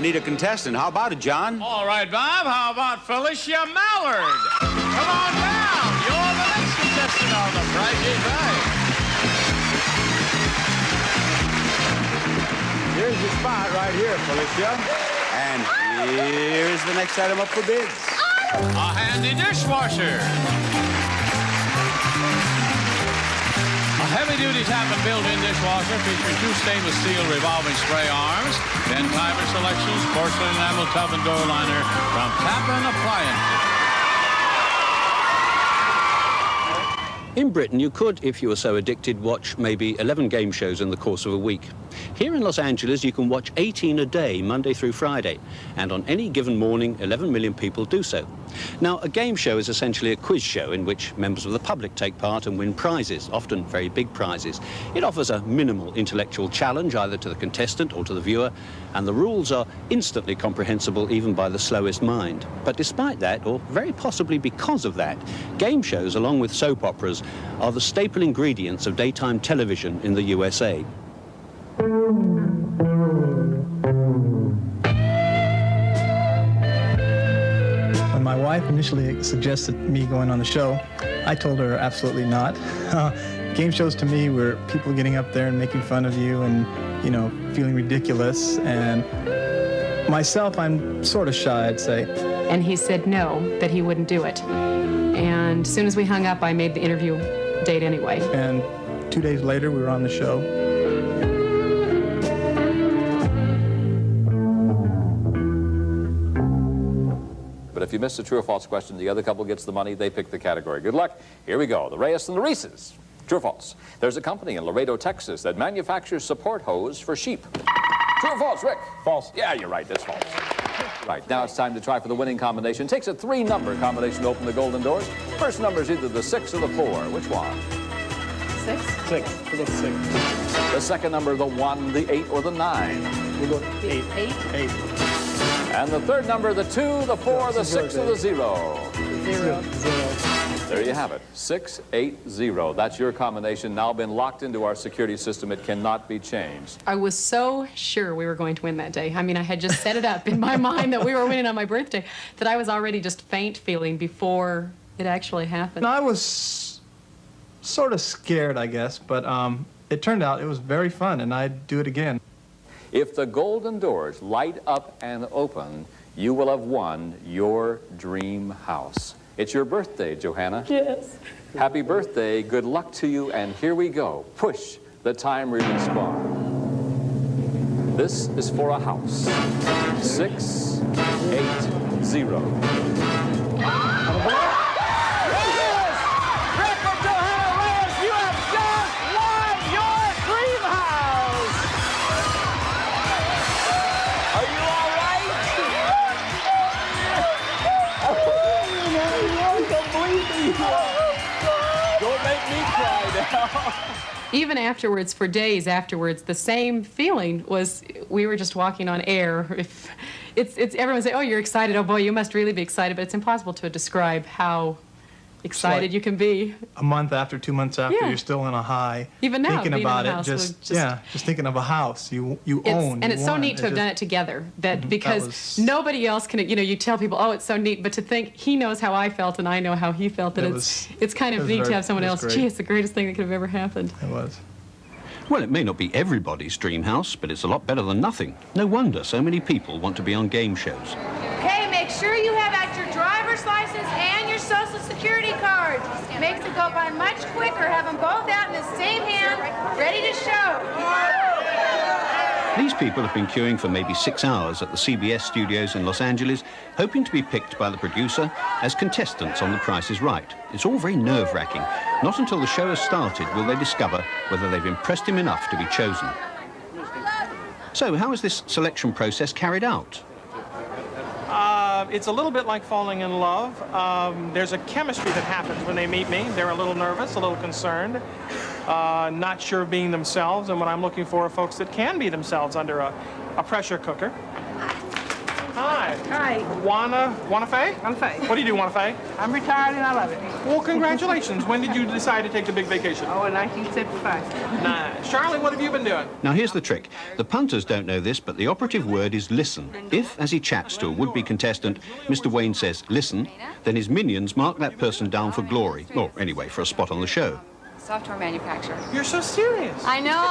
need a contestant. How about it, John? All right, Bob. How about Felicia Mallard? Come on down. You're the next contestant on The Price is Right. Here's your spot right here, Felicia. And here's the next item up for bids. A handy dishwasher. A heavy-duty tap and built-in dishwasher featuring 2 stainless steel revolving spray arms, 10 timer selections, porcelain enamel tub and door liner from Tappan Appliances. In Britain, you could, if you were so addicted, watch maybe 11 game shows in the course of a week. Here in Los Angeles, you can watch 18 a day, Monday through Friday. And on any given morning, 11 million people do so. Now, a game show is essentially a quiz show in which members of the public take part and win prizes, often very big prizes. It offers a minimal intellectual challenge, either to the contestant or to the viewer, and the rules are instantly comprehensible even by the slowest mind. But despite that, or very possibly because of that, game shows, along with soap operas, are the staple ingredients of daytime television in the USA. When my wife initially suggested me going on the show, I told her absolutely not. Game shows to me were people getting up there and making fun of you and, you know, feeling ridiculous. And myself, I'm sort of shy, I'd say. And he said no, that he wouldn't do it. And as soon as we hung up, I made the interview date anyway. And 2 days later, we were on the show. But if you miss a true or false question, the other couple gets the money. They pick the category. Good luck. Here we go. The Reyes and the Reeses. True or false? There's a company in Laredo, Texas that manufactures support hose for sheep. True or false, Rick? False. Yeah, you're right. That's false. Right, now it's time to try for the winning combination. Takes a 3-number combination to open the golden doors. First number is either the 6 or the 4. Which one? 6. 6. We'll go 6. The second number, the 1, the 8, or the 9. We'll go 8. 8. 8. And the third number, the 2, the 4, the 6, or the 0. 0. 0. There you have it. 6, 8, 0. That's your combination, now been locked into our security system. It cannot be changed. I was so sure we were going to win that day. I mean, I had just set it up in my mind that we were winning on my birthday, that I was already just faint feeling before it actually happened. And I was sort of scared, I guess, but it turned out it was very fun, and I'd do it again. If the golden doors light up and open, you will have won your dream house. It's your birthday, Johanna. Yes. Happy birthday, good luck to you, and here we go. Push the time release bar. This is for a house. 6, 8, 0. Don't make me cry now. Even afterwards, for days afterwards, the same feeling was we were just walking on air. If it's everyone say, "Oh, you're excited. Oh boy, you must really be excited." But it's impossible to describe how excited like you can be. A month after, 2 months after, Yeah. you're still in a high. Even now, thinking being about in a it, house just would just thinking of a house you It's, own. and you it's so want. neat to have done it together. That because was- nobody else can. You know, you tell people, "Oh, it's so neat," but to think he knows how I felt and I know how he felt. That it's kind it of was neat to very- have someone it else. was Gee, great. it's the greatest thing that could have ever happened. It was. Well, it may not be everybody's dream house, but it's a lot better than nothing. No wonder so many people want to be on game shows. Okay, make sure you have out your driver's license and your social security card. Makes it go by much quicker. Have them both out in the same hand, ready to show. These people have been queuing for maybe 6 hours at the CBS studios in Los Angeles, hoping to be picked by the producer as contestants on The Price is Right. It's all very nerve-wracking. Not until the show has started will they discover whether they've impressed him enough to be chosen. So, how is this selection process carried out? It's a little bit like falling in love. There's a chemistry that happens when they meet me. They're a little nervous, a little concerned, not sure of being themselves, and what I'm looking for are folks that can be themselves under a pressure cooker. Hi. Hi, Wanna Faye? I'm Faye. What do you do, Wanna Faye? I'm retired and I love it. Well, congratulations. When did you decide to take the big vacation? Oh, in 1975. Nice. Charlie, what have you been doing? Now here's the trick. The punters don't know this, but the operative word is listen. If, as he chats to a would-be contestant, Mr. Wayne says listen, then his minions mark that person down for glory, or anyway, for a spot on the show. Software manufacturer. You're so serious. I know.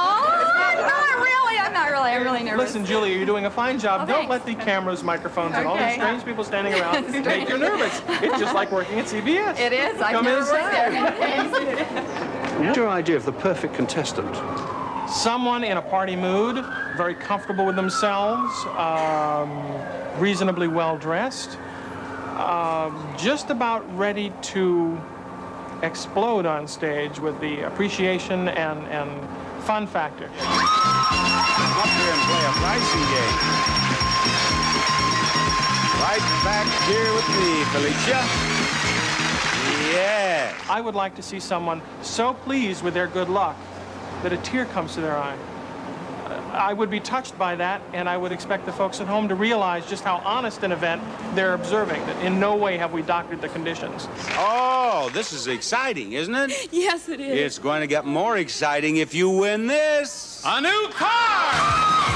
I'm not really. I'm really nervous. Listen, Julia, you're doing a fine job. Oh, Don't thanks. let the cameras, microphones, and all these Okay. strange people standing around make you nervous. It's just like working at CBS. It is. I've Come never inside. worked there. What's your idea of the perfect contestant? Someone in a party mood, very comfortable with themselves, reasonably well-dressed, just about ready to explode on stage with the appreciation and fun factor. Come up here and play a pricing game. Right back here with me, Felicia. Yeah. I would like to see someone so pleased with their good luck that a tear comes to their eye. I would be touched by that, and I would expect the folks at home to realize just how honest an event they're observing, that in no way have we doctored the conditions. Oh, this is exciting, isn't it? Yes, it is. It's going to get more exciting if you win this. A new car!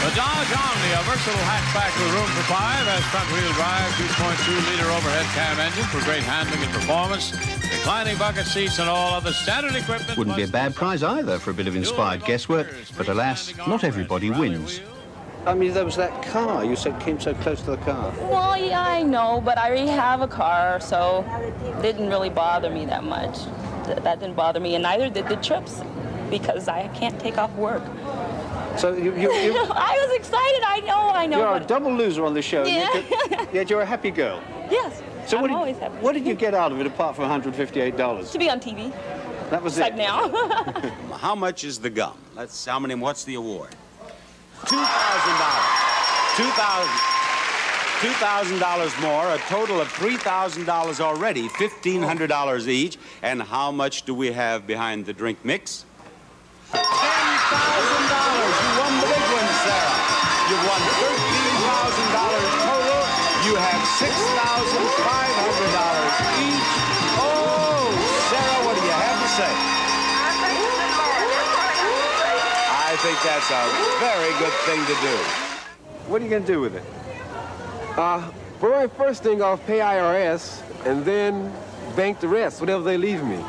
The Dodge Omni, a versatile hatchback with room for 5, has front-wheel drive, 2.2-liter overhead cam engine for great handling and performance, reclining bucket seats, and all other standard equipment. Wouldn't be a bad prize either for a bit of inspired guesswork, but alas, not everybody wins. I mean, there was that car you said came so close to the car. Well, yeah, I know, but I already have a car, so it didn't really bother me that much. That didn't bother me, and neither did the trips, because I can't take off work. So you I was excited. I know. you're a but- double loser on the show. Yeah. Yet you're a happy girl. Yes. So I'm always happy. what did you get out of it apart from $158? To be on TV. That was Like it. now. How much is the gum? What's the award? $2,000. $2,000 more, a total of $3,000 already, $1,500 each. And how much do we have behind the drink mix? $10,000. You won the big one, Sarah. You won $13,000 total. You have $6,500 each. Oh, Sarah, what do you have to say? I think that's a very good thing to do. What are you going to do with it? For my first thing, I'll pay IRS and then bank the rest, whatever they leave me.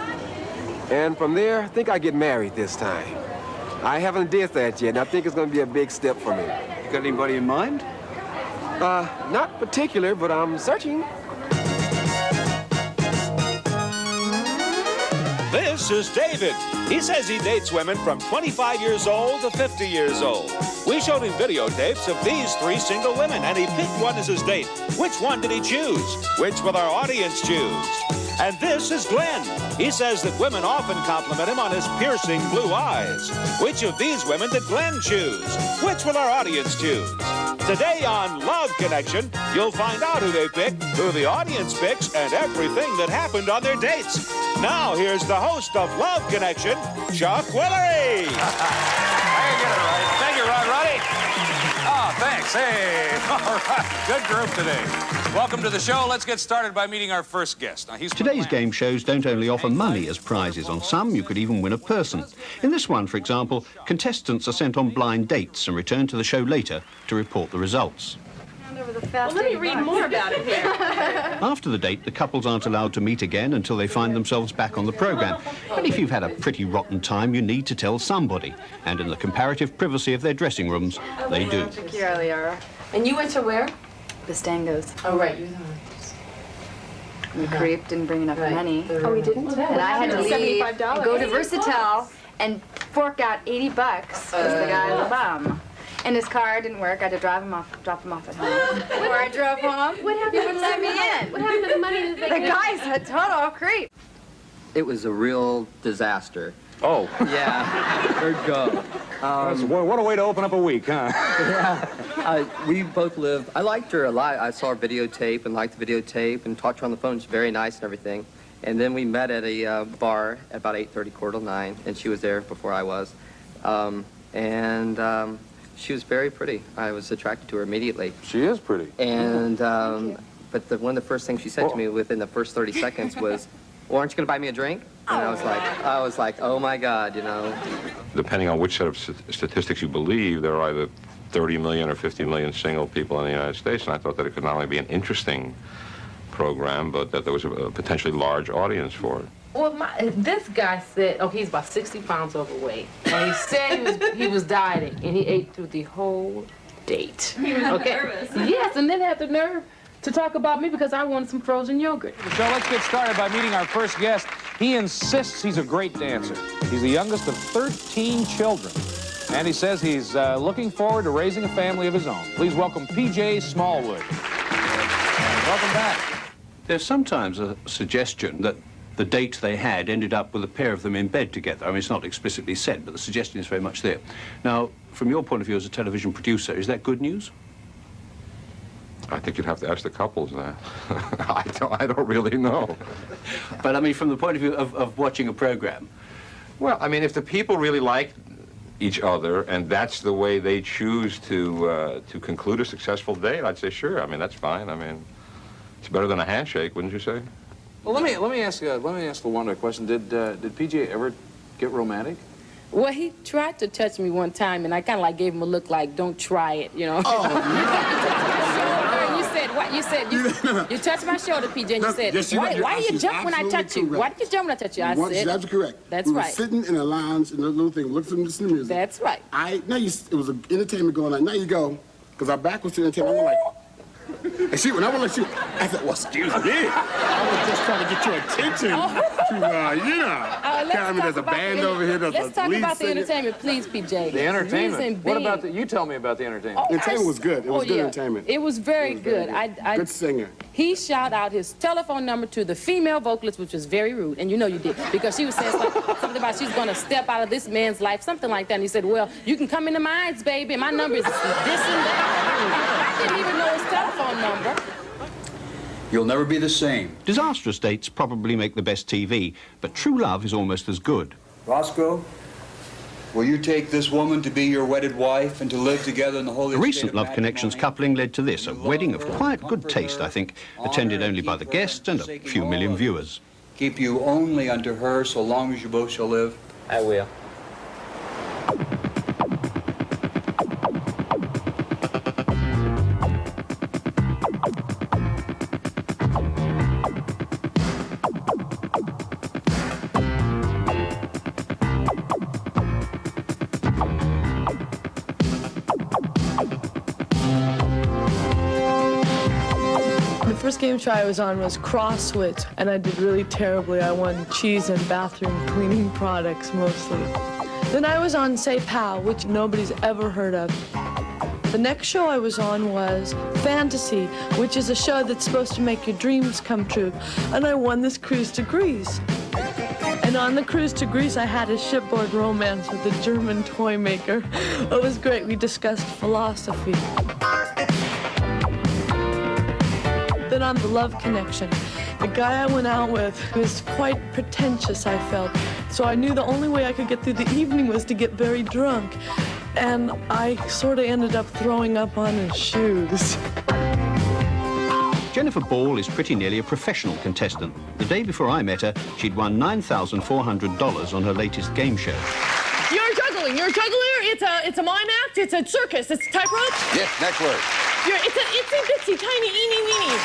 And from there, I think I'll get married this time. I haven't did that yet, and I think it's going to be a big step for me. You got anybody in mind? Not particular, but I'm searching. This is David. He says he dates women from 25 years old to 50 years old. We showed him videotapes of these 3 single women, and he picked one as his date. Which one did he choose? Which will our audience choose? And this is Glenn. He says that women often compliment him on his piercing blue eyes. Which of these women did Glenn choose? Which will our audience choose? Today on Love Connection, you'll find out who they picked, who the audience picks, and everything that happened on their dates. Now, here's the host of Love Connection, Chuck Willery. I get it right. Thank you, Rod Roddy. Oh, thanks. Hey, all right. Good group today. Welcome to the show. Let's get started by meeting our first guest. Now, Today's game shows don't only offer money as prizes. On some, you could even win a person. In this one, for example, contestants are sent on blind dates and return to the show later to report the results. Well, let me read more about it here. After the date, the couples aren't allowed to meet again until they find themselves back on the program. But if you've had a pretty rotten time, you need to tell somebody. And in the comparative privacy of their dressing rooms, they do. Thank you, Eliara. And you went to where? The Stangos. Oh, right. You The creep didn't bring enough money. Oh, we didn't? And I had to leave and $75. go to Versatile and fork out $80 because the guy was a bum. And his car didn't work. I had to drop him off at home. Before I drove home, What happened? he wouldn't let me in. What happened to the money that they The gave? guy's a total creep. It was a real disaster. Oh. Yeah, where'd go? What a way to open up a week, huh? Yeah, we both live. I liked her a lot. I saw her videotape and liked the videotape and talked to her on the phone. She's very nice and everything. And then we met at a bar at about 8:30, quarter to 9, and she was there before I was. She was very pretty. I was attracted to her immediately. She is pretty. And, but one of the first things she said to me within the first 30 seconds was, well, aren't you going to buy me a drink? And I was like, oh my God, you know. Depending on which set of statistics you believe, there are either 30 million or 50 million single people in the United States, and I thought that it could not only be an interesting program, but that there was a potentially large audience for it. Well, this guy said, oh, he's about 60 pounds overweight. And he said he was dieting, and he ate through the whole date. He was nervous. Yes, and then had the nerve to talk about me because I wanted some frozen yogurt. So let's get started by meeting our first guest. He insists he's a great dancer. He's the youngest of 13 children. And he says he's looking forward to raising a family of his own. Please welcome P.J. Smallwood. Welcome back. There's sometimes a suggestion that the date they had ended up with a pair of them in bed together. I mean, it's not explicitly said, but the suggestion is very much there. Now, from your point of view as a television producer, is that good news? I think you'd have to ask the couples that. I don't really know. But I mean, from the point of view of watching a program. Well, I mean, if the people really like each other and that's the way they choose to conclude a successful date, I'd say sure. I mean, that's fine. I mean, it's better than a handshake, wouldn't you say? Well, let me ask LaWanda a question. Did PJ ever get romantic? Well, he tried to touch me one time, and I kind of like gave him a look like, don't try it, you know. Oh. You said, what? You said, you touched my shoulder, PJ, and you said, yes, why you jump when I touch you? Why did you jump when I touch you? I said, she's absolutely correct. That's we right. were sitting in a lounge in a little thing, looking to the music. That's right. It was an entertainment going on. Now you go, because our back was to the entertainment. I went like, and when I went like, I said, well, excuse me. I was just trying to get your attention to, there's a band over here. Let's talk about the entertainment, please, PJ. The entertainment? What about you tell me about the entertainment. The entertainment was good. It was good entertainment. It was very good. Good singer. He shouted out his telephone number to the female vocalist, which was very rude, and you know you did, because she was saying something about she's going to step out of this man's life, something like that, and he said, well, you can come into mine, baby, and my number is this and that. I didn't even know his telephone number. You'll never be the same. Disastrous dates probably make the best TV, but true love is almost as good. Roscoe, will you take this woman to be your wedded wife and to live together in the holy A recent Love Connections coupling led to this, a wedding of quite good taste, I think, attended only by the guests and a few million viewers. Keep you only unto her so long as you both shall live? I will. The first game show I was on was CrossWit, and I did really terribly. I won cheese and bathroom cleaning products mostly. Then I was on Say Pow, which nobody's ever heard of. The next show I was on was Fantasy, which is a show that's supposed to make your dreams come true. And I won this cruise to Greece. And on the cruise to Greece, I had a shipboard romance with a German toy maker. It was great. We discussed philosophy. Then on The Love Connection, the guy I went out with was quite pretentious, I felt. So I knew the only way I could get through the evening was to get very drunk. And I sort of ended up throwing up on his shoes. Jennifer Ball is pretty nearly a professional contestant. The day before I met her, she'd won $9,400 on her latest game show. You're juggling. You're a juggler. It's a mime act. It's a circus. It's tightrope. Yes, next word. It's a itsy bitsy tiny eeny weeny.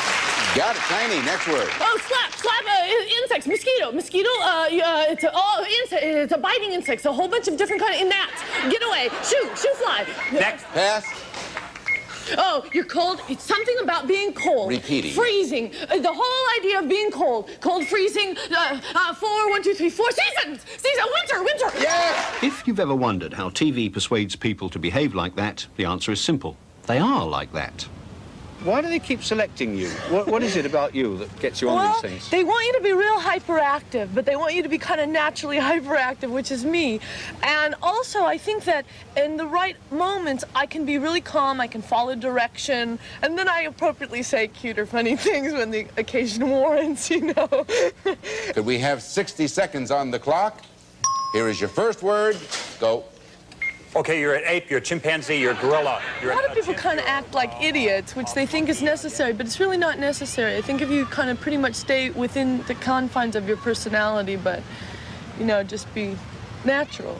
Got it, tiny. Next word. Oh, slap, insects, mosquito, it's a biting insects, a whole bunch of different kind of gnats. Get away, shoot fly. Next. Pass. Oh, you're cold. It's something about being cold. Repeating. Freezing. The whole idea of being cold. Cold, freezing. 4 seasons. Winter. Yeah. If you've ever wondered how TV persuades people to behave like that, the answer is simple. They are like that. Why do they keep selecting you? What is it about you that gets you on these things? They want you to be real hyperactive, but they want you to be kind of naturally hyperactive, which is me. And also, I think that in the right moments, I can be really calm, I can follow direction, and then I appropriately say cute or funny things when the occasion warrants, you know. Could we have 60 seconds on the clock? Here is your first word. Go. Okay, you're an ape, you're a chimpanzee, you're a gorilla. A lot of people kind of act like idiots, which they think is necessary, but it's really not necessary. I think if you kind of pretty much stay within the confines of your personality, but, you know, just be natural.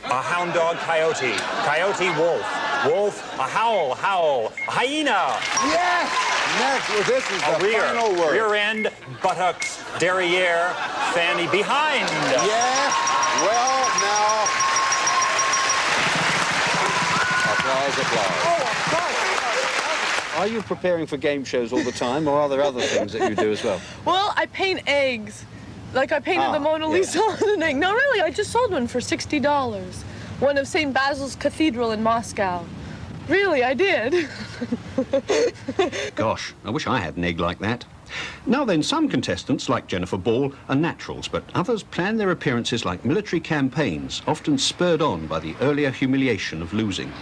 A hound dog, coyote. Coyote, wolf. Wolf, a howl, howl. A hyena. Yes! Next, well, this is the final word. Rear end, buttocks, derriere, fanny, behind. Yes! Well, now... Applause, applause. Are you preparing for game shows all the time, or are there other things that you do as well? Well, I paint eggs. Like I painted the Mona Lisa on an egg. No, really, I just sold one for $60. One of St. Basil's Cathedral in Moscow. Really, I did. Gosh, I wish I had an egg like that. Now then, some contestants, like Jennifer Ball, are naturals, but others plan their appearances like military campaigns, often spurred on by the earlier humiliation of losing.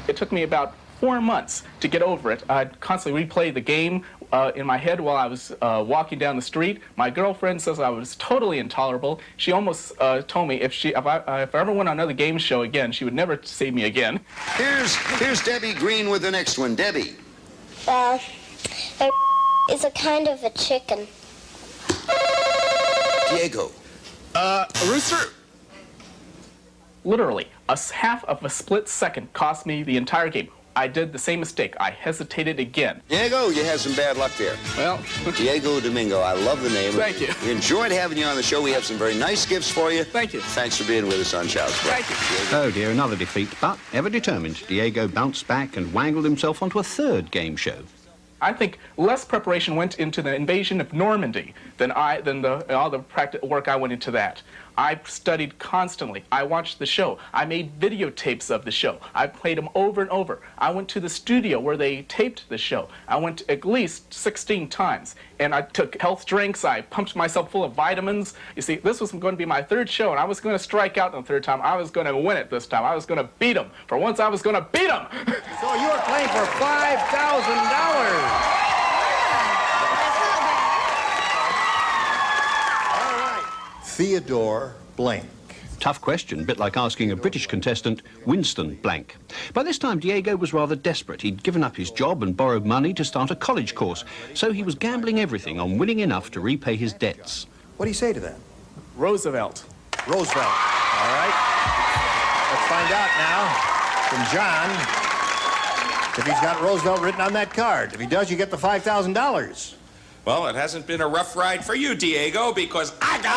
It took me about 4 months to get over it. I'd constantly replay the game in my head while I was walking down the street. My girlfriend says I was totally intolerable. She almost told me if I ever went on another game show again, she would never see me again. Here's Debbie Green with the next one. Debbie. It's a kind of a chicken. Diego. A rooster? Literally, half of a split second cost me the entire game. I did the same mistake. I hesitated again. Diego, you had some bad luck there. Well, Diego Domingo, I love the name. Thank you. We enjoyed having you on the show. We have some very nice gifts for you. Thank you. Thanks for being with us on Child's Play. Thank you. Oh dear, another defeat, but ever determined, Diego bounced back and wangled himself onto a third game show. I think less preparation went into the invasion of Normandy than all the work I went into that. I studied constantly. I watched the show. I made videotapes of the show. I played them over and over. I went to the studio where they taped the show. I went at least 16 times. And I took health drinks. I pumped myself full of vitamins. You see, this was going to be my third show, and I was going to strike out the third time. I was going to win it this time. I was going to beat them. For once, I was going to beat them. So you are playing for $5,000. Theodore Blank. Tough question, a bit like asking a British contestant, Winston Blank. By this time, Diego was rather desperate. He'd given up his job and borrowed money to start a college course, so he was gambling everything on winning enough to repay his debts. What do you say to that? Roosevelt. Roosevelt. All right. Let's find out now from John if he's got Roosevelt written on that card. If he does, you get the $5,000. Well, it hasn't been a rough ride for you, Diego, because I got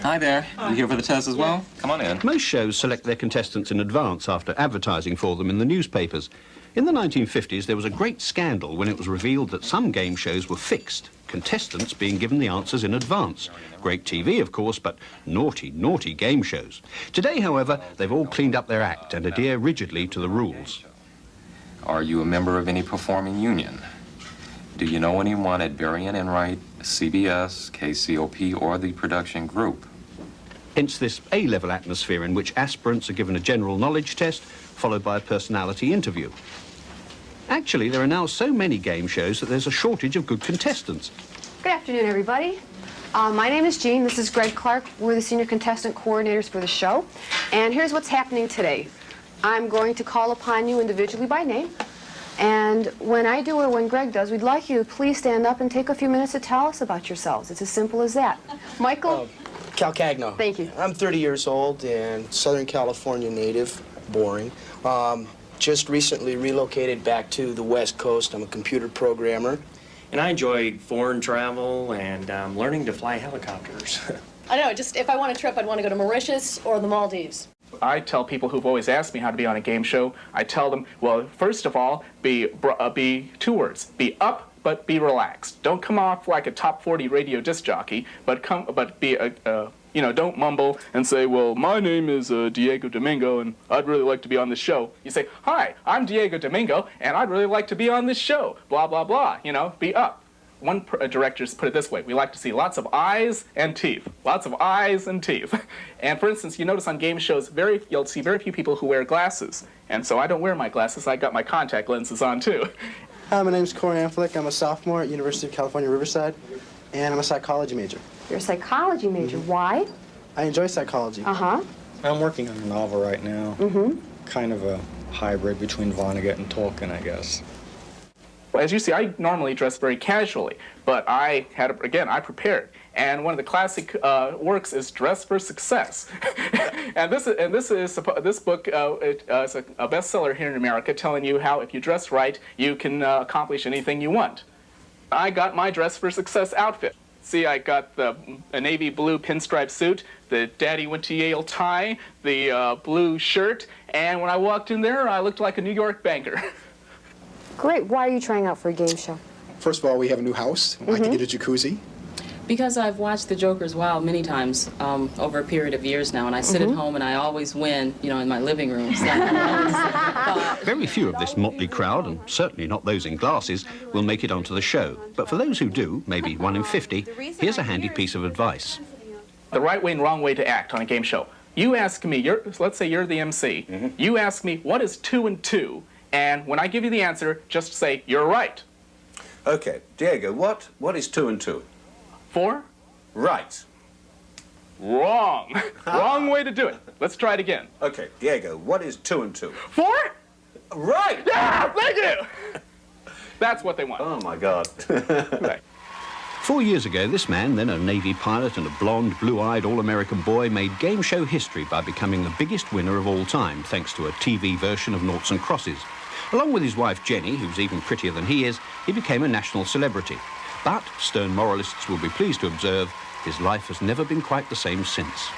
Hi there. You here for the test as well? Come on in. Most shows select their contestants in advance after advertising for them in the newspapers. In the 1950s, there was a great scandal when it was revealed that some game shows were fixed, contestants being given the answers in advance. Great TV, of course, but naughty, naughty game shows. Today, however, they've all cleaned up their act and adhere rigidly to the rules. Are you a member of any performing union? Do you know anyone at Berrien and Wright, CBS, KCOP, or the production group? Hence this A-level atmosphere in which aspirants are given a general knowledge test, followed by a personality interview. Actually, there are now so many game shows that there's a shortage of good contestants. Good afternoon, everybody. My name is Jean. This is Greg Clark. We're the senior contestant coordinators for the show. And here's what's happening today. I'm going to call upon you individually by name. And when I do or when Greg does, we'd like you to please stand up and take a few minutes to tell us about yourselves. It's as simple as that. Michael? Cal Cagno. Thank you. I'm 30 years old and Southern California native. Boring. Just recently relocated back to the West Coast. I'm a computer programmer. And I enjoy foreign travel and learning to fly helicopters. I know, just if I want a trip, I'd want to go to Mauritius or the Maldives. I tell people who've always asked me how to be on a game show, I tell them, well, first of all, be 2 words. Be up, but be relaxed. Don't come off like a top 40 radio disc jockey, but be a you know, don't mumble and say, well, my name is Diego Domingo, and I'd really like to be on this show. You say, hi, I'm Diego Domingo, and I'd really like to be on this show. Blah, blah, blah. You know, be up. One director put it this way: we like to see lots of eyes and teeth. Lots of eyes and teeth. And for instance, you notice on game shows, you'll see very few people who wear glasses. And so I don't wear my glasses. I got my contact lenses on, too. Hi, my name's Corey Amflick. I'm a sophomore at University of California, Riverside, and I'm a psychology major. You're a psychology major. Why? I enjoy psychology. Uh-huh. I'm working on a novel right now. Mm-hmm. Kind of a hybrid between Vonnegut and Tolkien, I guess. Well, as you see, I normally dress very casually, but I prepared. And one of the classic works is Dress for Success. and this book is a bestseller here in America, telling you how if you dress right, you can accomplish anything you want. I got my Dress for Success outfit. See, I got a navy blue pinstripe suit, the Daddy Went to Yale tie, the blue shirt, and when I walked in there, I looked like a New York banker. Great. Why are you trying out for a game show? First of all, we have a new house. I'd like to get a jacuzzi. Because I've watched The Joker's Wild many times over a period of years now, and I sit at home and I always win, you know, in my living room. So Very few of this motley crowd, and certainly not those in glasses, will make it onto the show. But for those who do, maybe 1 in 50, here's a handy piece of advice. The right way and wrong way to act on a game show. You ask me, let's say you're the MC, you ask me, what is 2 and 2? And when I give you the answer, just say, you're right. Okay, Diego, what is 2 and 2? 4? Right. Wrong. Wrong way to do it. Let's try it again. Okay, Diego, what is 2 and 2? 4? Right. Yeah, thank you. That's what they want. Oh, my God. Right. 4 years ago, this man, then a Navy pilot and a blonde, blue-eyed, all-American boy, made game show history by becoming the biggest winner of all time, thanks to a TV version of Noughts and Crosses. Along with his wife, Jenny, who's even prettier than he is, he became a national celebrity. But, stern moralists will be pleased to observe, his life has never been quite the same since.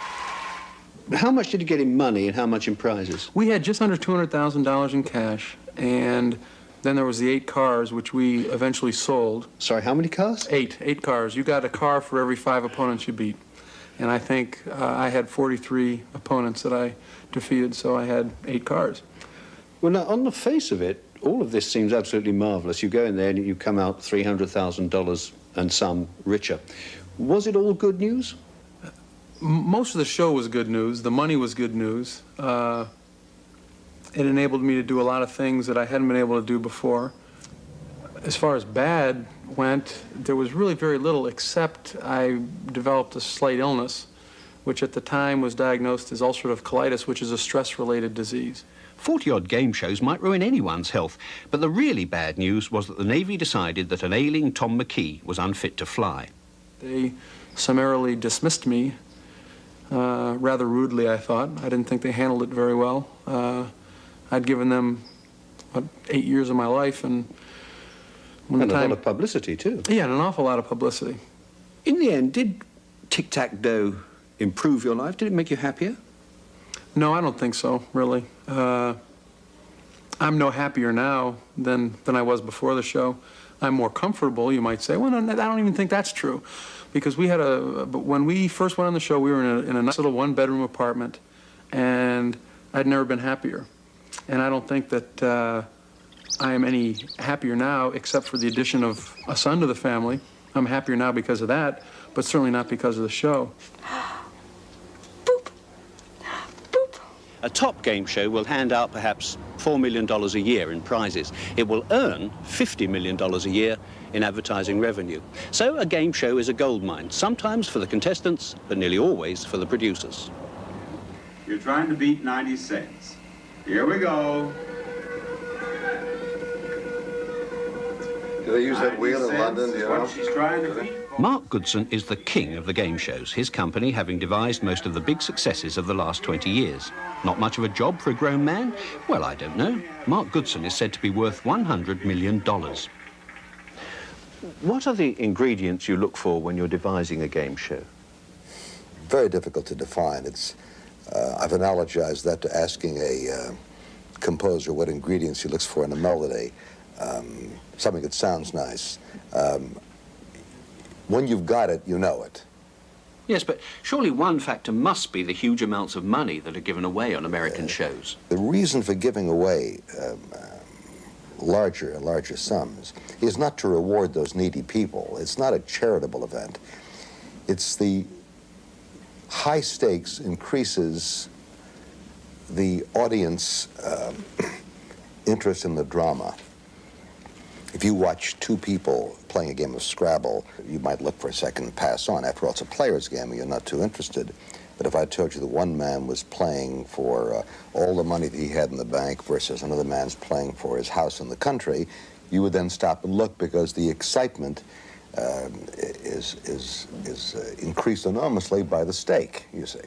How much did you get in money and how much in prizes? We had just under $200,000 in cash, and then there was the 8 cars, which we eventually sold. Sorry, how many cars? 8 cars. You got a car for every 5 opponents you beat. And I think I had 43 opponents that I defeated, so I had 8 cars. Well, now, on the face of it, all of this seems absolutely marvelous. You go in there and you come out $300,000 and some richer. Was it all good news? Most of the show was good news. The money was good news. It enabled me to do a lot of things that I hadn't been able to do before. As far as bad went, there was really very little, except I developed a slight illness, which at the time was diagnosed as ulcerative colitis, which is a stress-related disease. 40-odd game shows might ruin anyone's health, but the really bad news was that the Navy decided that an ailing Tom McKee was unfit to fly. They summarily dismissed me, rather rudely, I thought. I didn't think they handled it very well. I'd given them, 8 years of my life, and when and the time... a lot of publicity, too. Yeah, and an awful lot of publicity. In the end, did tic-tac-toe improve your life? Did it make you happier? No, I don't think so, really. I'm no happier now than I was before the show. I'm more comfortable, you might say. Well, no, I don't even think that's true. Because we had but when we first went on the show, we were in a nice little one-bedroom apartment, and I'd never been happier. And I don't think that I am any happier now, except for the addition of a son to the family. I'm happier now because of that, but certainly not because of the show. A top game show will hand out perhaps $4 million a year in prizes. It will earn $50 million a year in advertising revenue. So a game show is a goldmine, sometimes for the contestants, but nearly always for the producers. You're trying to beat 96. Here we go. Do they use that wheel in London? Is what she's trying to beat. Mark Goodson is the king of the game shows, his company having devised most of the big successes of the last 20 years. Not much of a job for a grown man? Well, I don't know. Mark Goodson is said to be worth $100 million. What are the ingredients you look for when you're devising a game show? Very difficult to define. I've analogized that to asking a composer what ingredients he looks for in a melody. something that sounds nice. When you've got it, you know it. Yes, but surely one factor must be the huge amounts of money that are given away on American shows. The reason for giving away larger and larger sums is not to reward those needy people. It's not a charitable event. It's the high stakes increases the audience interest in the drama. If you watch two people playing a game of Scrabble, you might look for a second and pass on. After all, it's a player's game and you're not too interested. But if I told you that one man was playing for all the money that he had in the bank versus another man's playing for his house in the country, you would then stop and look, because the excitement is increased enormously by the stake, you see.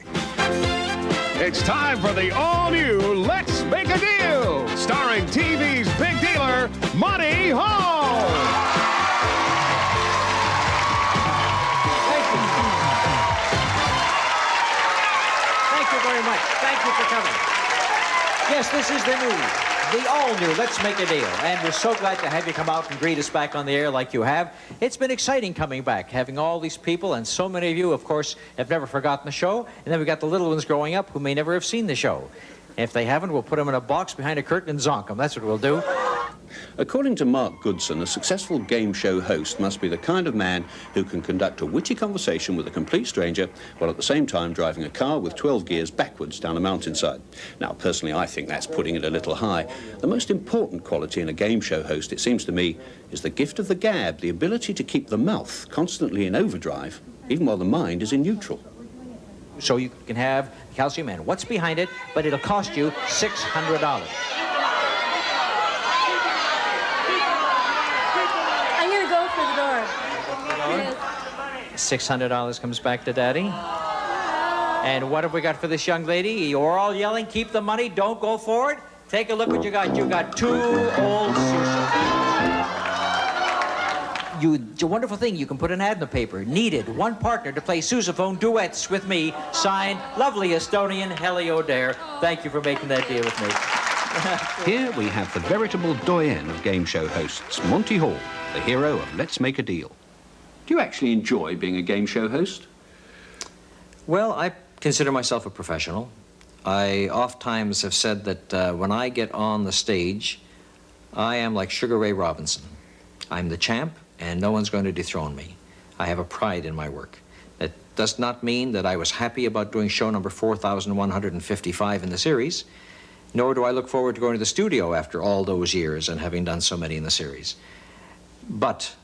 It's time for the all-new Let's Make a Deal, starring TV's big dealer, Monty Hall. Thank you very much. Thank you for coming. Yes, this is the all-new Let's Make a Deal. And we're so glad to have you come out and greet us back on the air like you have. It's been exciting coming back, having all these people, and so many of you, of course, have never forgotten the show. And then we've got the little ones growing up who may never have seen the show. If they haven't, we'll put them in a box behind a curtain and zonk them. That's what we'll do. According to Mark Goodson, a successful game show host must be the kind of man who can conduct a witty conversation with a complete stranger while at the same time driving a car with 12 gears backwards down a mountainside. Now, personally, I think that's putting it a little high. The most important quality in a game show host, it seems to me, is the gift of the gab, the ability to keep the mouth constantly in overdrive, even while the mind is in neutral. So you can have Calcium and what's behind it, but it'll cost you $600. $600 comes back to Daddy. And what have we got for this young lady? You're all yelling, keep the money, don't go for it. Take a look what you got. You got 2 old sousaphone. It's a wonderful thing. You can put an ad in the paper. Needed one partner to play sousaphone duets with me. Signed, lovely Estonian Helly O'Dare. Thank you for making that deal with me. Here we have the veritable doyen of game show hosts, Monty Hall, the hero of Let's Make a Deal. Do you actually enjoy being a game show host? Well, I consider myself a professional. I oftentimes have said that when I get on the stage, I am like Sugar Ray Robinson. I'm the champ, and no one's going to dethrone me. I have a pride in my work. That does not mean that I was happy about doing show number 4,155 in the series, nor do I look forward to going to the studio after all those years and having done so many in the series. But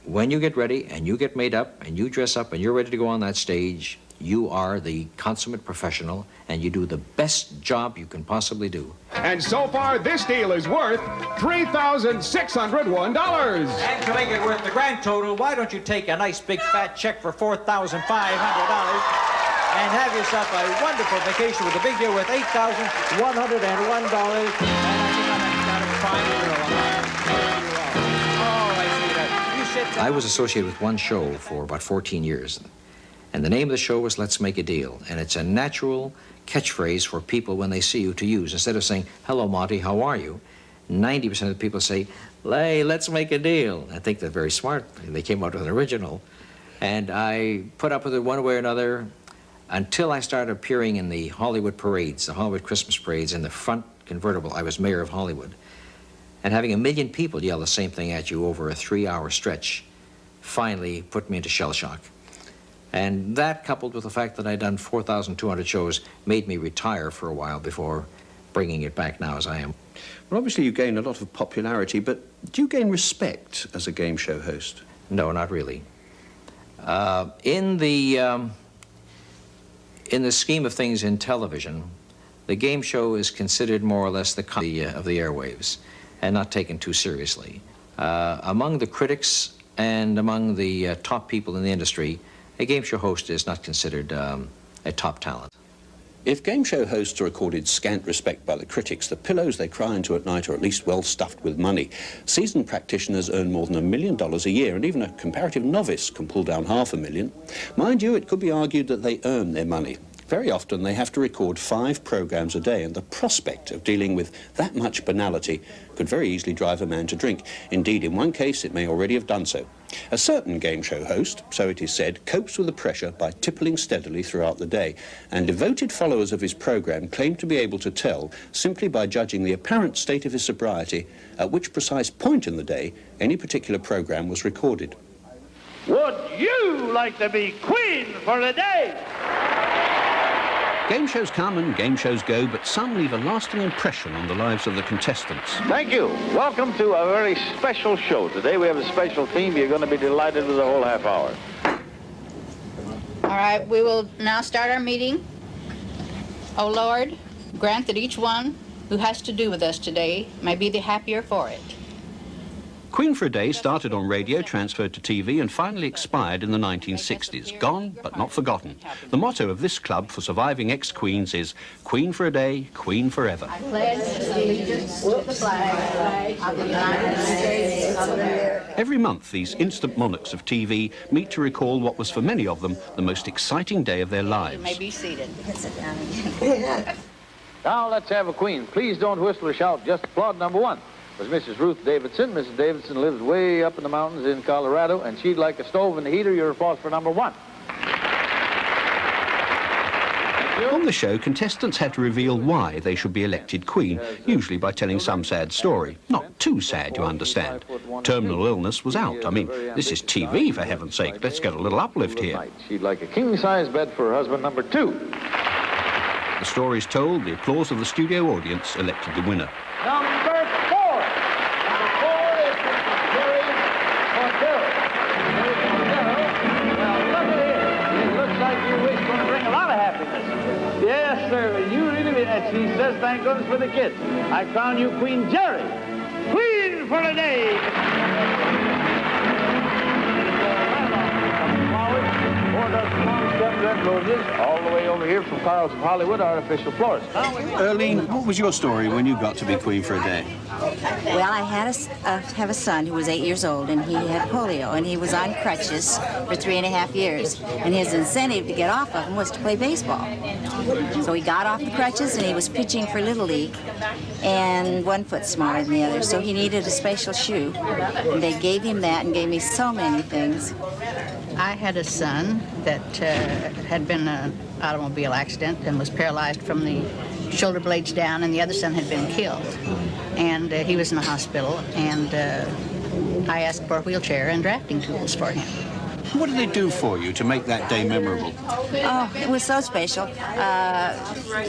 when you get ready and you get made up and you dress up and you're ready to go on that stage, you are the consummate professional and you do the best job you can possibly do. And so far, this deal is worth $3,601. And to make it worth the grand total, why don't you take a nice big fat check for $4,500 and have yourself a wonderful vacation with a big deal worth $8,101. And I think I'm got a fine girl. I was associated with one show for about 14 years, and the name of the show was Let's Make a Deal, and it's a natural catchphrase for people when they see you to use. Instead of saying, hello, Monty, how are you? 90% of the people say, hey, let's make a deal. I think they're very smart. They came out with an original, and I put up with it one way or another until I started appearing in the Hollywood parades, the Hollywood Christmas parades, in the front convertible. I was mayor of Hollywood. And having 1 million people yell the same thing at you over a 3-hour stretch finally put me into shell shock. And that, coupled with the fact that I'd done 4,200 shows, made me retire for a while before bringing it back now as I am. Well, obviously you gain a lot of popularity, but do you gain respect as a game show host? No, not really. In the scheme of things in television, the game show is considered more or less the comedy of the airwaves, and not taken too seriously. Among the critics and among the top people in the industry, a game show host is not considered a top talent. If game show hosts are accorded scant respect by the critics, the pillows they cry into at night are at least well stuffed with money. Seasoned practitioners earn more than $1 million a year, and even a comparative novice can pull down $500,000. Mind you, it could be argued that they earn their money. Very often they have to record 5 programs a day, and the prospect of dealing with that much banality could very easily drive a man to drink. Indeed, in one case, it may already have done so. A certain game show host, so it is said, copes with the pressure by tippling steadily throughout the day, and devoted followers of his program claim to be able to tell, simply by judging the apparent state of his sobriety, at which precise point in the day any particular program was recorded. Would you like to be queen for the day? Game shows come and game shows go, but some leave a lasting impression on the lives of the contestants. Thank you. Welcome to a very special show. Today we have a special theme. You're going to be delighted with the whole half hour. All right, we will now start our meeting. O Lord, grant that each one who has to do with us today may be the happier for it. Queen for a Day started on radio, transferred to TV, and finally expired in the 1960s. Gone, but not forgotten. The motto of this club for surviving ex-queens is Queen for a Day, Queen forever. I pledge allegiance to the flag of the United States of America. Every month, these instant monarchs of TV meet to recall what was for many of them the most exciting day of their lives. You may be seated. Now let's have a queen. Please don't whistle or shout. Just applaud number 1. Was Mrs. Ruth Davidson. Mrs. Davidson lives way up in the mountains in Colorado, and she'd like a stove and a heater. Your applause for number 1. On the show, contestants had to reveal why they should be elected queen, usually by telling some sad story. Not too sad, you understand. Terminal illness was out. I mean, this is TV, for heaven's sake. Let's get a little uplift here. She'd like a king-size bed for her husband, number 2. The stories told, the applause of the studio audience elected the winner. Number 4. Number 4 is Jerry Cordero. Well, look at it. It looks like your wish is going to bring a lot of happiness. Yes, sir. You really mean that. She says, thank goodness for the kids. I crown you Queen Jerry. Queen for the day. 4 dozen long-stemmed red roses, all the way over here from Carl's of Hollywood, our official florist. Erlene, what was your story when you got to be queen for a day? Well, I had have a son who was 8 years old, and he had polio, and he was on crutches for 3.5 years. And his incentive to get off of them was to play baseball. So he got off the crutches, and he was pitching for Little League, and 1 foot smaller than the other. So he needed a special shoe. And they gave him that and gave me so many things. I had a son that had been in an automobile accident and was paralyzed from the shoulder blades down, and the other son had been killed. And he was in the hospital, and I asked for a wheelchair and drafting tools for him. What did they do for you to make that day memorable? Oh, it was so special.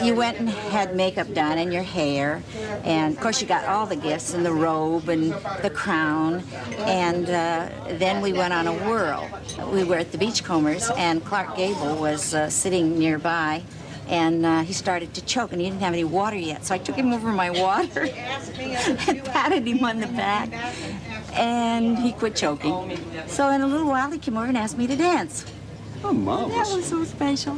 You went and had makeup done and your hair, and of course you got all the gifts and the robe and the crown, and then we went on a whirl. We were at the Beachcombers, and Clark Gable was sitting nearby, and he started to choke, and he didn't have any water yet, so I took him over my water and patted him on the back, and he quit choking. So in a little while, he came over and asked me to dance. Oh, marvelous. That was so special.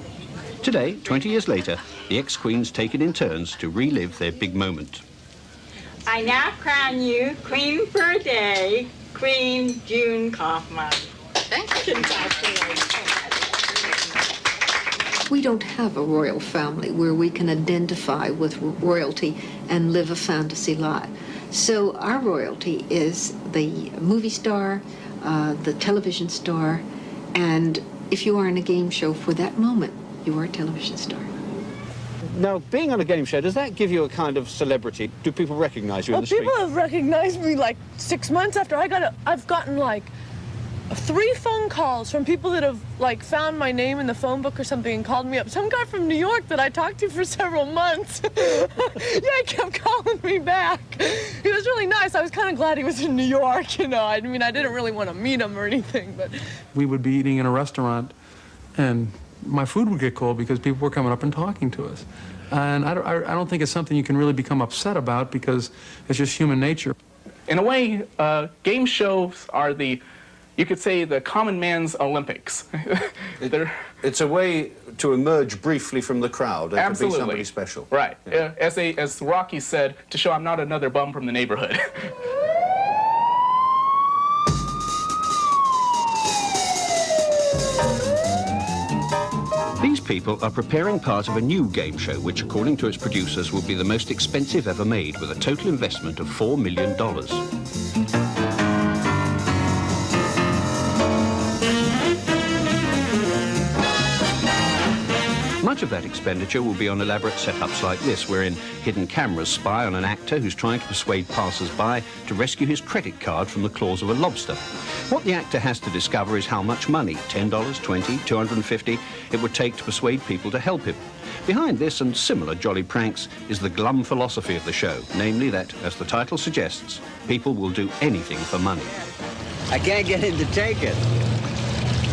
Today, 20 years later, the ex-queens take it in turns to relive their big moment. I now crown you Queen for a Day, Queen June Kaufman. Thank you. We don't have a royal family where we can identify with royalty and live a fantasy life. So our royalty is the movie star, the television star, and if you are in a game show for that moment, you are a television star. Now, being on a game show, does that give you a kind of celebrity? Do people recognize you in the street? People have recognized me like 6 months after I got it. I've gotten like 3 phone calls from people that have like found my name in the phone book or something and called me up. Some guy from New York that I talked to for several months. Yeah, he kept calling me back. He was really nice. I was kind of glad he was in New York, you know. I mean, I didn't really want to meet him or anything, but... We would be eating in a restaurant, and my food would get cold because people were coming up and talking to us. And I don't think it's something you can really become upset about because it's just human nature. In a way, game shows are you could say, the common man's Olympics. It's a way to emerge briefly from the crowd and Absolutely. to be somebody special. Right. Yeah. As Rocky said, to show I'm not another bum from the neighborhood. These people are preparing part of a new game show, which, according to its producers, will be the most expensive ever made, with a total investment of $4 million. Much of that expenditure will be on elaborate setups like this, wherein hidden cameras spy on an actor who's trying to persuade passers-by to rescue his credit card from the claws of a lobster. What the actor has to discover is how much money, $10, $20, $250, it would take to persuade people to help him. Behind this and similar jolly pranks is the glum philosophy of the show, namely that, as the title suggests, people will do anything for money. I can't get him to take it.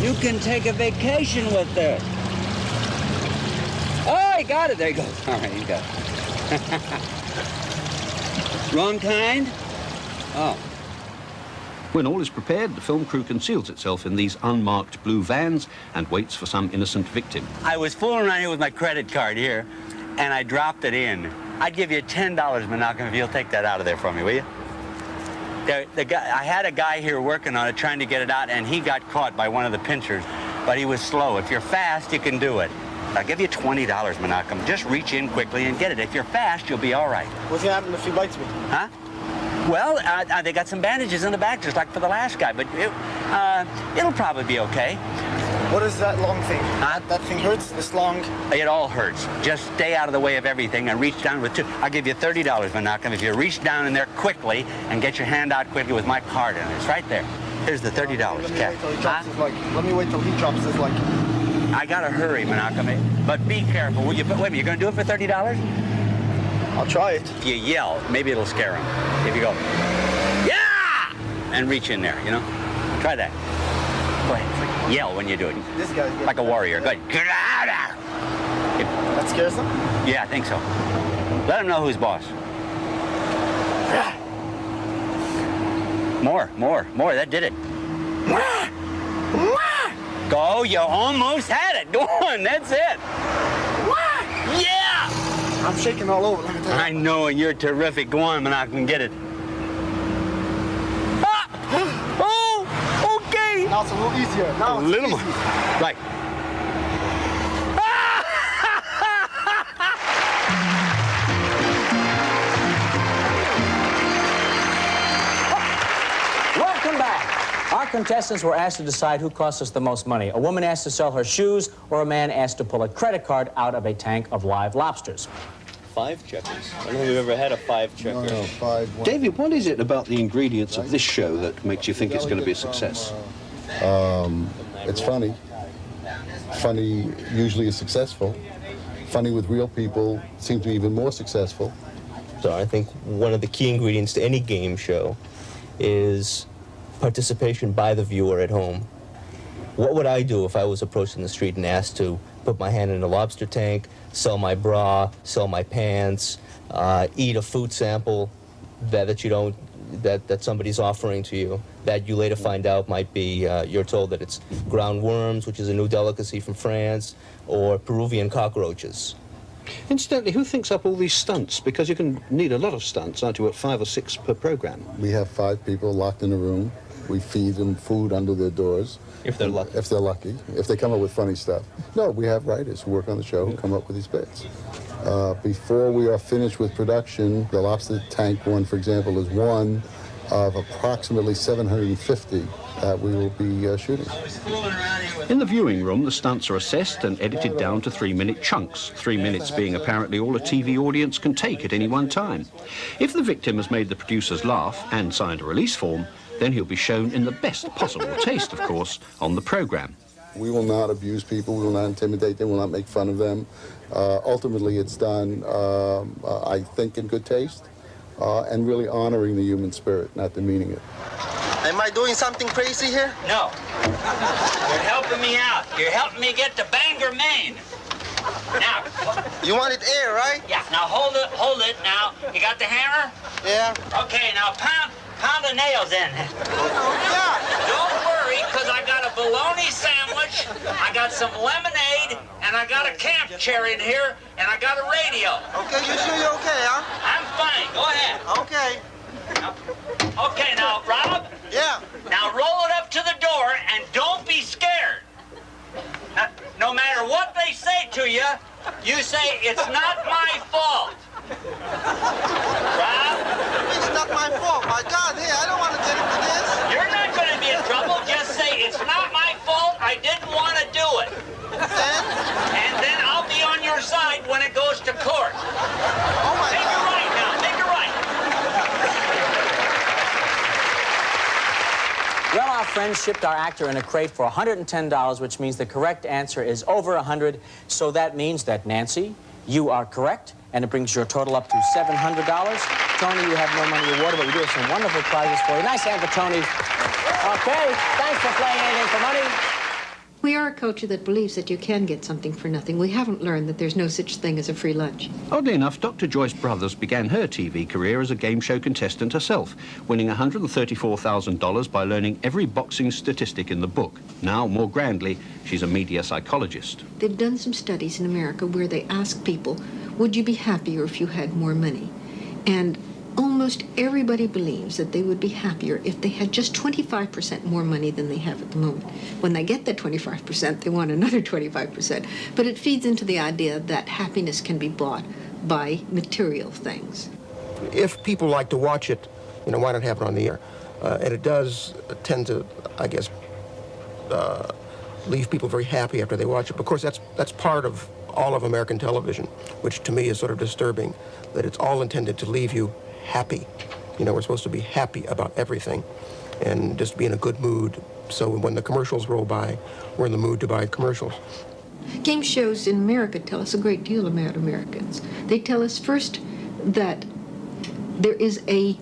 You can take a vacation with this. Oh, he got it. There he goes. All right, he got it. Wrong kind? Oh. When all is prepared, the film crew conceals itself in these unmarked blue vans and waits for some innocent victim. I was fooling around here with my credit card here, and I dropped it in. I'd give you $10, Menachem, if you'll take that out of there for me, will you? I had a guy here working on it, trying to get it out, and he got caught by one of the pinchers, but he was slow. If you're fast, you can do it. I'll give you $20, Menachem. Just reach in quickly and get it. If you're fast, you'll be all right. What's gonna happen if he bites me? Huh? Well, they got some bandages in the back, just like for the last guy, but it'll probably be okay. What is that long thing? That thing hurts? This long? It all hurts. Just stay out of the way of everything and reach down with two. I'll give you $30, Menachem, if you reach down in there quickly and get your hand out quickly with my card in it. It's right there. Here's the $30, Cat. Let me wait till he drops his leg. I gotta hurry, Menachem, but be careful. Will you? Wait a minute, you're gonna do it for $30? I'll try it. If you yell, maybe it'll scare him. If you go, yeah, and reach in there, you know, try that. Go ahead, yell when you do it. This guy's like a warrior. Go ahead. Get out of there. That scares him? Yeah, I think so. Let him know who's boss. More. That did it. Go, you almost had it. Go on, that's it. Yeah! I'm shaking all over. I know, and you're terrific. Go on, Menachem, get it. Ah! Oh, okay. Now it's a little easier. Now a little more. Right. Welcome back. Our contestants were asked to decide who cost us the most money. A woman asked to sell her shoes, or a man asked to pull a credit card out of a tank of live lobsters. 5 checkers. I don't think we've ever had a 5 checker. No, 5. David, what is it about the ingredients of this show that makes you think it's going to be a success? It's funny. Funny usually is successful. Funny with real people seems to be even more successful. So I think one of the key ingredients to any game show is participation by the viewer at home. What would I do if I was approached in the street and asked to put my hand in a lobster tank, sell my bra, sell my pants, eat a food sample that somebody's offering to you, that you later find out might be, you're told that it's ground worms, which is a new delicacy from France, or Peruvian cockroaches. Incidentally, who thinks up all these stunts? Because you can need a lot of stunts, aren't you, at 5 or 6 per program? We have 5 people locked in a room. We feed them food under their doors. If they're lucky. If they're lucky. If they come up with funny stuff. No, we have writers who work on the show who come up with these bits. Before we are finished with production, the lobster tank one, for example, is one of approximately 750 that we will be shooting. In the viewing room, the stunts are assessed and edited down to 3-minute chunks, 3 minutes being apparently all a TV audience can take at any one time. If the victim has made the producers laugh and signed a release form, then he'll be shown in the best possible taste, of course, on the program. We will not abuse people, we will not intimidate them, we will not make fun of them. Ultimately, it's done, I think, in good taste, and really honoring the human spirit, not demeaning it. Am I doing something crazy here? No. You're helping me out. You're helping me get to Bangor, Maine. Now. You wanted air, right? Yeah, now hold it now. You got the hammer? Yeah. Okay, now pound the nails in. Yeah. Don't worry, because I got a bologna sandwich, I got some lemonade, and I got a camp chair in here, and I got a radio. Okay, you sure you're okay, huh? I'm fine. Go ahead. Okay. Okay, now, Rob? Yeah. Now roll it up to the door, and don't be scared. No matter what they say, to you, you say, it's not my fault. Rob? It's not my fault. My God, hey, I don't want to get into this. You're not going to be in trouble. Just say, it's not my fault. I didn't want to do it. And then I'll be on your side when it goes to court. Oh, my Make it right now. Make it right. Well, our friends shipped our actor in a crate for $110, which means the correct answer is over 100. So that means that, Nancy, you are correct, and it brings your total up to $700. Tony, you have no money awarded, but we do have some wonderful prizes for you. Nice hand for Tony. Okay, thanks for playing Anything for Money. We are a culture that believes that you can get something for nothing. We haven't learned that there's no such thing as a free lunch. Oddly enough, Dr. Joyce Brothers began her TV career as a game show contestant herself, winning $134,000 by learning every boxing statistic in the book. Now, more grandly, she's a media psychologist. They've done some studies in America where they ask people, would you be happier if you had more money? And almost everybody believes that they would be happier if they had just 25% more money than they have at the moment. When they get that 25%, they want another 25%. But it feeds into the idea that happiness can be bought by material things. If people like to watch it, you know, why not have it on the air? And it does tend to, I guess, leave people very happy after they watch it. Of course, that's part of all of American television, which to me is sort of disturbing, that it's all intended to leave you happy. You know, we're supposed to be happy about everything and just be in a good mood. So when the commercials roll by, we're in the mood to buy commercials. Game shows in America tell us a great deal about Americans. They tell us first that there is a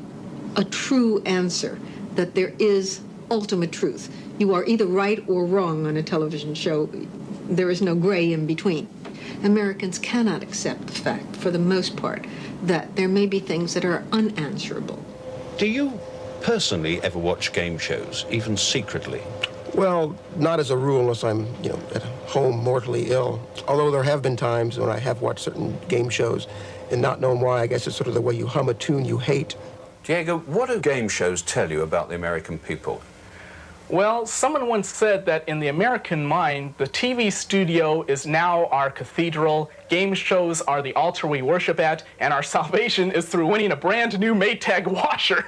true answer, that there is ultimate truth. You are either right or wrong on a television show. There is no gray in between. Americans cannot accept the fact, for the most part, that there may be things that are unanswerable. Do you personally ever watch game shows, even secretly? Well, not as a rule unless I'm, you know, at home mortally ill. Although there have been times when I have watched certain game shows and not known why. I guess it's sort of the way you hum a tune you hate. Diego, what do game shows tell you about the American people? Well, someone once said that in the American mind, the TV studio is now our cathedral, game shows are the altar we worship at, and our salvation is through winning a brand new Maytag washer.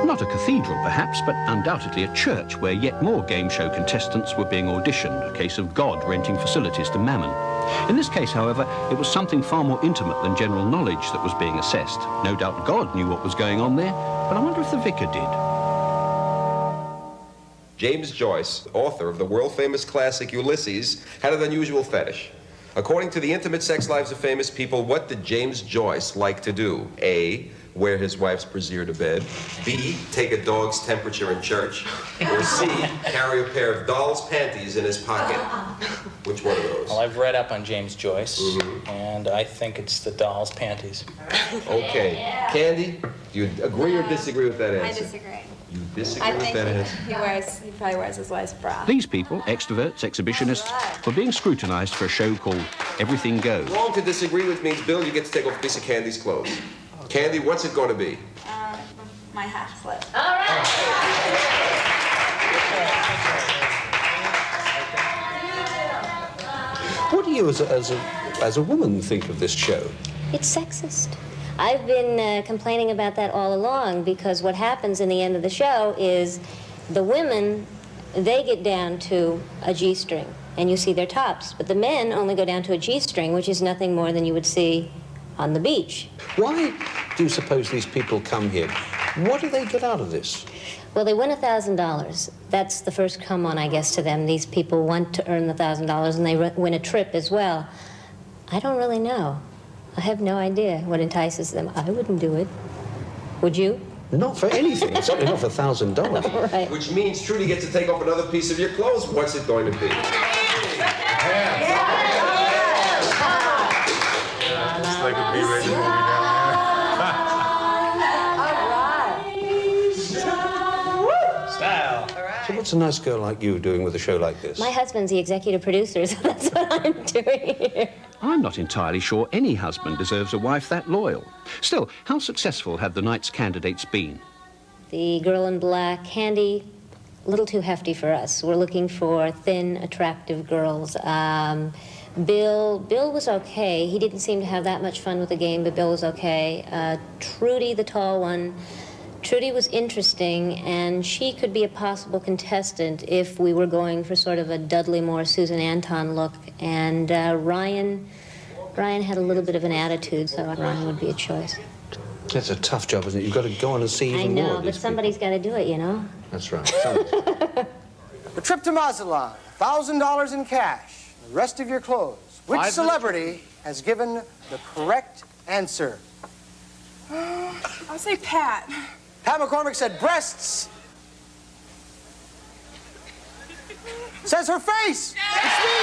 Not a cathedral, perhaps, but undoubtedly a church where yet more game show contestants were being auditioned, a case of God renting facilities to Mammon. In this case, however, it was something far more intimate than general knowledge that was being assessed. No doubt God knew what was going on there, but I wonder if the vicar did. James Joyce, author of the world-famous classic Ulysses, had an unusual fetish. According to the Intimate Sex Lives of Famous People, what did James Joyce like to do? A, wear his wife's brassiere to bed. B, take a dog's temperature in church. Or C, carry a pair of doll's panties in his pocket. Which one of those? Well, I've read up on James Joyce, and I think it's the doll's panties. Okay. Candy, do you agree or disagree with that answer? I disagree. You disagree with that answer? He probably wears his wife's bra. These people, extroverts, exhibitionists, were being scrutinized for a show called Everything Goes. Wrong to disagree with means, Bill, you get to take off a piece of Candy's clothes. Candy, what's it going to be? My half slip. All right. What do you, as a woman, think of this show? It's sexist. I've been complaining about that all along, because what happens in the end of the show is the women, they get down to a G-string, and you see their tops. But the men only go down to a G-string, which is nothing more than you would see on the beach. Why do you suppose these people come here? What do they get out of this? Well, they win $1,000. That's the first come on, I guess, to them. These people want to earn the $1,000, and they win a trip as well. I don't really know. I have no idea what entices them. I wouldn't do it. Would you? Not for anything. Certainly not for $1,000. Right. Which means Trudy gets to take off another piece of your clothes. What's it going to be? Looks like a B-rated movie down there. Style. So what's a nice girl like you doing with a show like this? My husband's the executive producer, so that's what I'm doing here. I'm not entirely sure any husband deserves a wife that loyal. Still, how successful have the night's candidates been? The girl in black, Candy, a little too hefty for us. We're looking for thin, attractive girls. Bill was okay. He didn't seem to have that much fun with the game, but Bill was okay. Trudy, the tall one, Trudy was interesting, and she could be a possible contestant if we were going for sort of a Dudley Moore, Susan Anton look. And Ryan had a little bit of an attitude, so Ryan would be a choice. That's a tough job, isn't it? You've got to go on and see even more. I know, but somebody's got to do it, you know? That's right. The trip to Mazatlan, $1,000 in cash, the rest of your clothes. Which celebrity has given the correct answer? I'll say Pat. Pat McCormick said breasts. Says her face. It's me.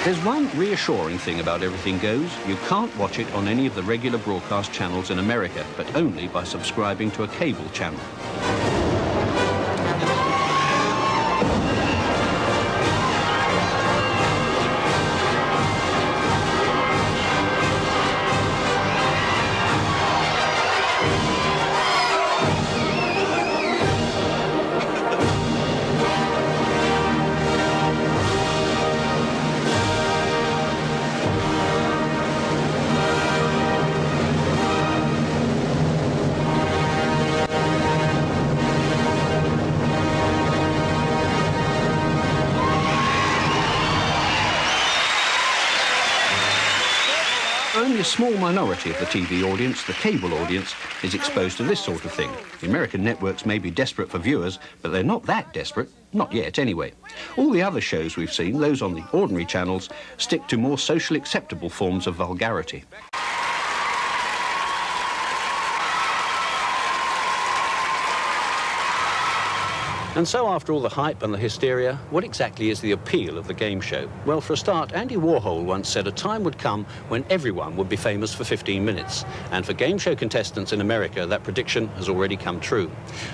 There's one reassuring thing about Everything Goes. You can't watch it on any of the regular broadcast channels in America, but only by subscribing to a cable channel. Only a small minority of the TV audience, the cable audience, is exposed to this sort of thing. The American networks may be desperate for viewers, but they're not that desperate. Not yet, anyway. All the other shows we've seen, those on the ordinary channels, stick to more socially acceptable forms of vulgarity. And so, after all the hype and the hysteria, what exactly is the appeal of the game show? Well, for a start, Andy Warhol once said a time would come when everyone would be famous for 15 minutes. And for game show contestants in America, that prediction has already come true.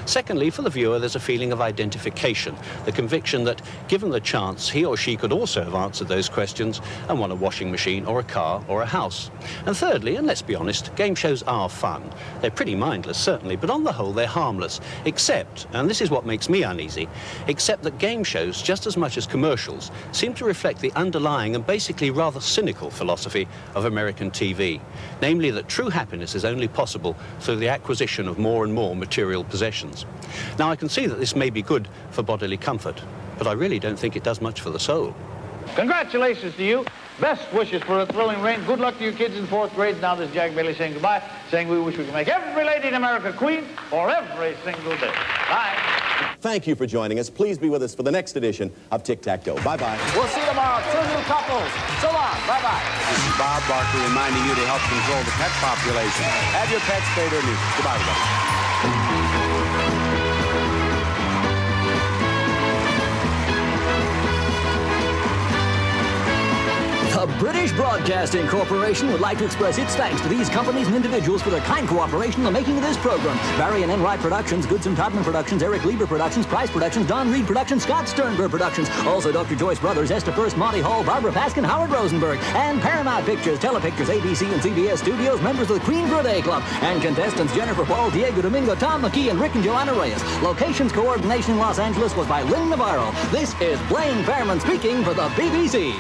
Secondly, for the viewer, there's a feeling of identification, the conviction that, given the chance, he or she could also have answered those questions and won a washing machine or a car or a house. And thirdly, and let's be honest, game shows are fun. They're pretty mindless, certainly, but on the whole, they're harmless, except, and this is what makes me uneasy, except that game shows, just as much as commercials, seem to reflect the underlying and basically rather cynical philosophy of American TV, namely that true happiness is only possible through the acquisition of more and more material possessions. Now, I can see that this may be good for bodily comfort, but I really don't think it does much for the soul. Congratulations to you. Best wishes for a thrilling reign. Good luck to you kids in 4th grade. Now this is Jack Bailey saying goodbye, saying we wish we could make every lady in America queen for every single day. Bye. Thank you for joining us. Please be with us for the next edition of Tic-Tac-Toe. Bye-bye. We'll see you tomorrow. 2 new couples. So long. Bye-bye. This is Bob Barker reminding you to help control the pet population. Have your pets pay their dues. Goodbye, everybody. The British Broadcasting Corporation would like to express its thanks to these companies and individuals for their kind cooperation in the making of this program. Barry and Enright Productions, Goodson Todman Productions, Eric Lieber Productions, Price Productions, Don Reed Productions, Scott Sternberg Productions, also Dr. Joyce Brothers, Esther First, Monty Hall, Barbara Paskin, Howard Rosenberg, and Paramount Pictures, Telepictures, ABC, and CBS Studios, members of the Queen for a Day Club, and contestants Jennifer Paul, Diego Domingo, Tom McKee, and Rick and Joanna Reyes. Locations coordination in Los Angeles was by Lynn Navarro. This is Blaine Fairman speaking for the BBC.